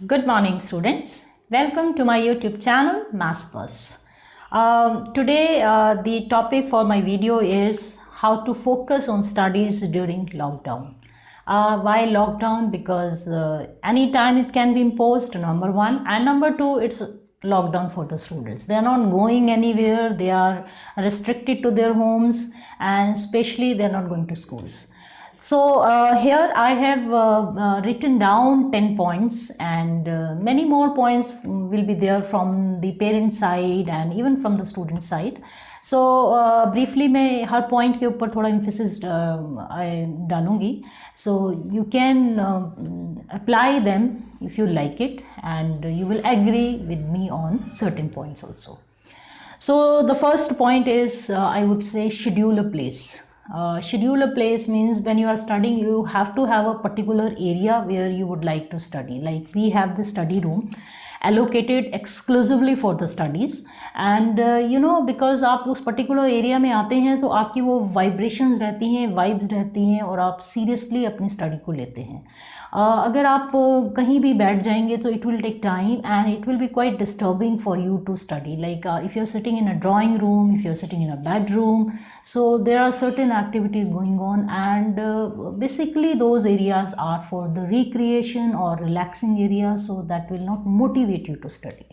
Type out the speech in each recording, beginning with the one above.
Good morning, students. Welcome to my YouTube channel, MathsBus. Today, the topic for my video is how to focus on studies during lockdown. Why lockdown? Because anytime it can be imposed, number one, and number two, it's lockdown for the students. They are not going anywhere. They are restricted to their homes, and especially they are not going to schools. So here I have written down 10 points, and many more points will be there from the parent side and even from the student side. So briefly मैं हर point के ऊपर थोड़ा emphasis डालूंगी. So you can apply them if you like it, and you will agree with me on certain points also. So the first point is I would say schedule a place. Schedule a place means when you are studying, you have to have a particular area where you would like to study. Like we have the study room allocated exclusively for the studies, and because आप उस particular area में आते हैं तो आपकी वो vibrations रहती हैं, vibes रहती हैं, और आप seriously अपनी study को लेते हैं. अगर आप कहीं भी बैठ जाएंगे तो it will take time and it will be quite disturbing for you to study. Like if you're sitting in a drawing room, if you're sitting in a bedroom, so there are certain activities going on, and basically those areas are for the recreation or relaxing areas, so that will not motivate you to study.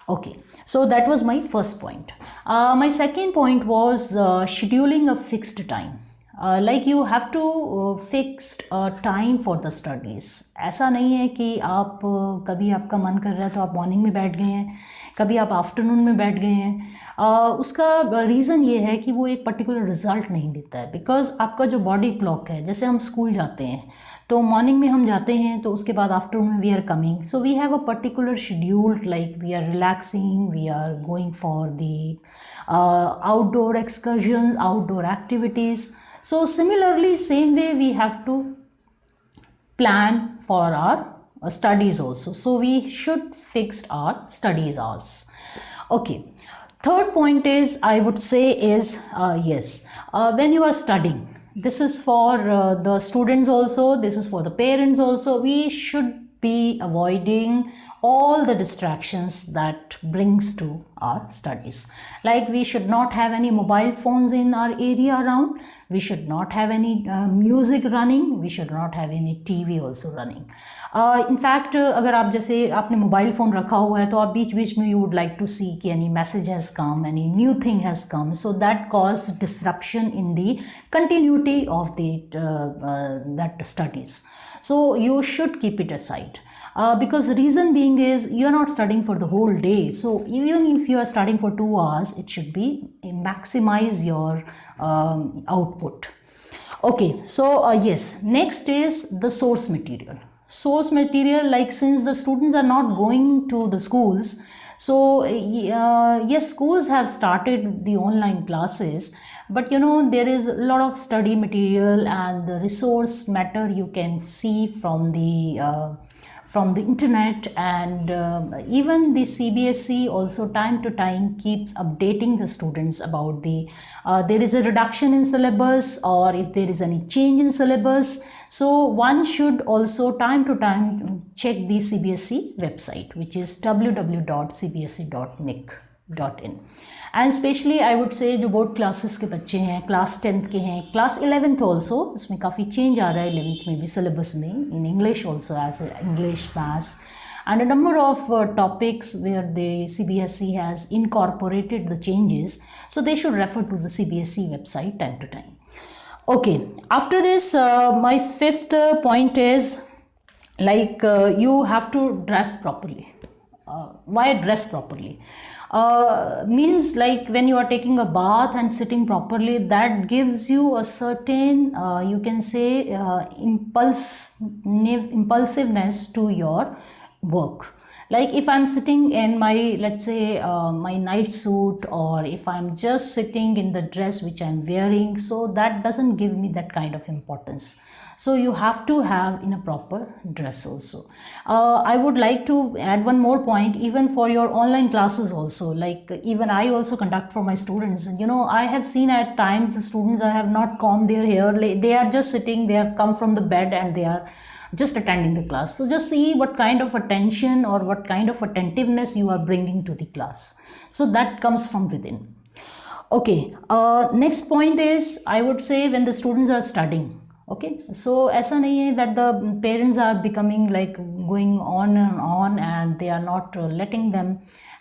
Okay, so that was my first point. My second point was scheduling a fixed time. Like you have to fixed time for the studies. ऐसा नहीं है कि आप कभी आपका मन कर रहा है तो आप मॉर्निंग में बैठ गए हैं, कभी आप आफ्टरनून में बैठ गए हैं. उसका रीज़न ये है कि वो एक पर्टिकुलर रिजल्ट नहीं देता है. बिकॉज आपका जो बॉडी क्लॉक है, जैसे हम स्कूल जाते हैं तो मॉर्निंग में हम जाते हैं तो उसके बाद आफ्टरनून में we are coming, so we have a particular schedule. Like we are relaxing, we are going for the outdoor excursions, outdoor activities. So similarly, same way we have to plan for our studies also. So we should fix our studies hours. Okay. Third point is, I would say is, when you are studying, this is for the students also, this is for the parents also, we should be avoiding all the distractions that brings to our studies. Like we should not have any mobile phones in our area around, we should not have any music running, we should not have any TV also running. In fact, अगर आप जैसे आपने mobile phone रखा हुआ है तो आप बीच बीच में you would like to see कि any message has come, any new thing has come, so that caused disruption in the continuity of the that studies. So you should keep it aside. Because the reason being is you are not studying for the whole day. So even if you are studying for 2 hours, it should be maximize your output. Okay, so yes, next is the source material. Source material, like since the students are not going to the schools, so yes, schools have started the online classes, but there is a lot of study material and the resource matter you can see from the internet, and even the CBSE also time to time keeps updating the students about the there is a reduction in syllabus, or if there is any change in syllabus. So one should also time to time check the CBSE website, which is www.cbse.nic.in. And specially I would say जो board classes के बच्चे हैं, class 10th के हैं, class 11th also, इसमें काफ़ी change आ रहा है 11th में भी सिलेबस में, in English also as English, maths, and a number of topics where the CBSE has incorporated the changes, so they should refer to the CBSE website time to time. Okay, after this my fifth point is like you have to dress properly. Why dress properly? Means like when you are taking a bath and sitting properly, that gives you a certain you can say impulsiveness to your work. Like if I'm sitting in my, let's say my night suit, or if I'm just sitting in the dress which I'm wearing, so that doesn't give me that kind of importance. so you have to have in a proper dress also. I would like to add one more point, even for your online classes also, like even I also conduct for my students. You know, I have seen at times the students have not combed their hair, they are just sitting, they have come from the bed and they are just attending the class. So just see what kind of attention or what kind of attentiveness you are bringing to the class. So that comes from within. Okay, next point is, I would say, when the students are studying. Okay, so ऐसा नहीं है that the parents are becoming like going on and they are not letting them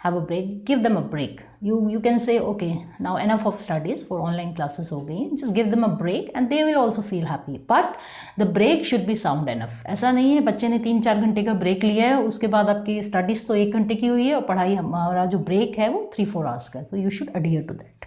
have a break. Give them a break. You can say, okay, now enough of studies, for online classes हो गई, just give them a break and they will also feel happy. But the break should be sound enough. ऐसा नहीं है बच्चे ने 3-4 घंटे का break लिया है, उसके बाद आपकी स्टडीज तो 1 घंटे की हुई है और पढ़ाई हमारा जो ब्रेक है वो 3-4 आवर्स का है. तो you should adhere to that.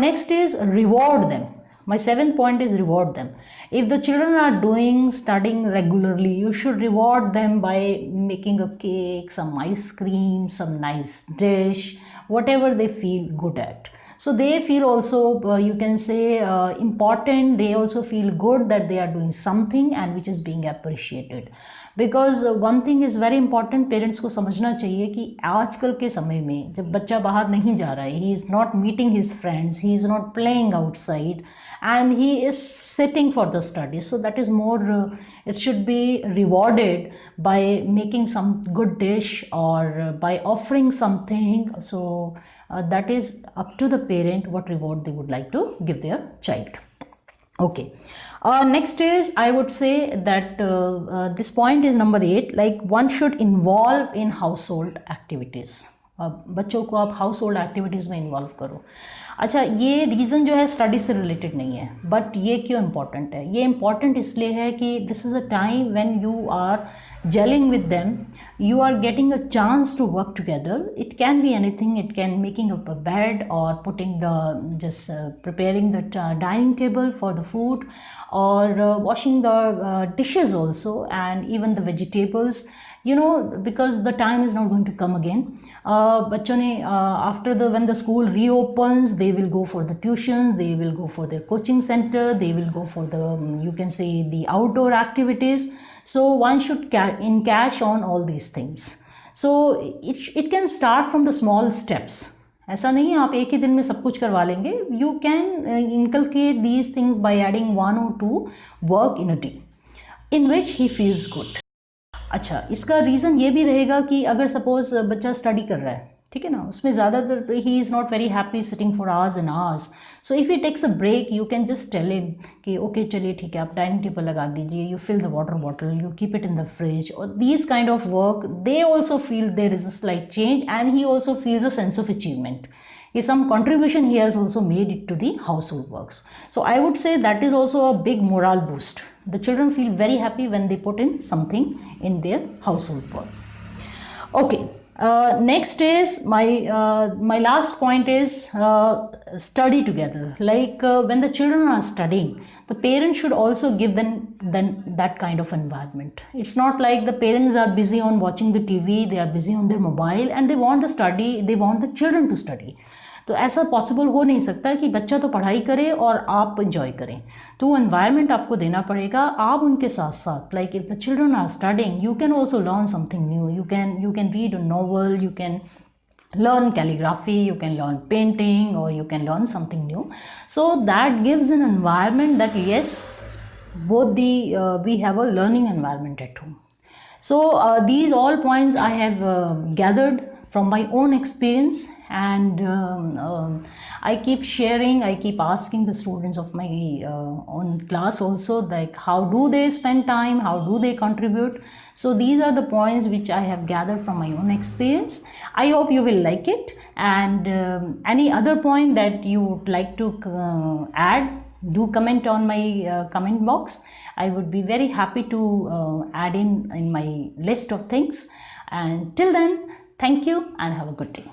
Next is reward them. My 7th point is reward them. If the children are studying regularly, you should reward them by making a cake, some ice cream, some nice dish, whatever they feel good at. So they feel also, you can say, important. They also feel good that they are doing something and which is being appreciated. Because one thing is very important, parents को समझना चाहिए कि आजकल के समय में जब बच्चा बाहर नहीं जा रहा है, he is not meeting his friends, he is not playing outside, and he is sitting for the study. So that is more, it should be rewarded by making some good dish or by offering something. So that is up to the parent what reward they would like to give their child. Okay. Next is, I would say that this point is number 8, like one should involve in household activities. बच्चों को आप house hold activities में involve करो. अच्छा, ये reason जो है study से रिलेटेड नहीं है, बट ये क्यों इम्पॉर्टेंट है? ये इम्पॉर्टेंट इसलिए है कि this is a time when you are gelling with them, you are getting a chance to work together. It can be anything. It can making up a bed or putting preparing the dining table for the food, or washing the dishes also, and even the vegetables. You know, because the time is not going to come again. बच्चों ने after when the school reopens, they will go for the tuitions, they will go for their coaching center, they will go for the, you can say, the outdoor activities. So one should encash on all these things. So it can start from the small steps. ऐसा नहीं है आप एक ही दिन में सब कुछ करवा लेंगे. You can inculcate these things by adding 1 or 2 work in a day in which he feels good. अच्छा, इसका रीज़न ये भी रहेगा कि अगर सपोज बच्चा स्टडी कर रहा है, ठीक है ना, उसमें ज़्यादातर ही is not very happy sitting for hours and hours. So if he takes a break, you can just tell him कि ओके चलिए ठीक है, आप डाइनिंग टेबल लगा दीजिए, you fill the water bottle, you keep it in the fridge, और these kind of work they also feel there is a slight change and he also feels a sense of achievement. Some contribution he has also made it to the household works. So I would say that is also a big morale boost. The children feel very happy when they put in something in their household work. Okay, next is my last point is study together. Like when the children are studying, the parents should also give them that kind of environment. It's not like the parents are busy on watching the TV, they are busy on their mobile and they want the children to study. तो ऐसा possible हो नहीं सकता कि बच्चा तो पढ़ाई करे और आप इंजॉय करें. तो वो एनवायरनमेंट आपको देना पड़ेगा. आप उनके साथ साथ, like if the children are studying, you can also learn something new. You can read a novel, you can learn calligraphy, you can learn painting, or you can learn something new. So that gives an environment that yes, both we have a learning environment at home. So these all points I have gathered from my own experience, and I keep sharing, I keep asking the students of my own class also, like how do they spend time, how do they contribute. So these are the points which I have gathered from my own experience. I hope you will like it, and any other point that you would like to add, do comment on my comment box. I would be very happy to add in my list of things. And till then, thank you and have a good day.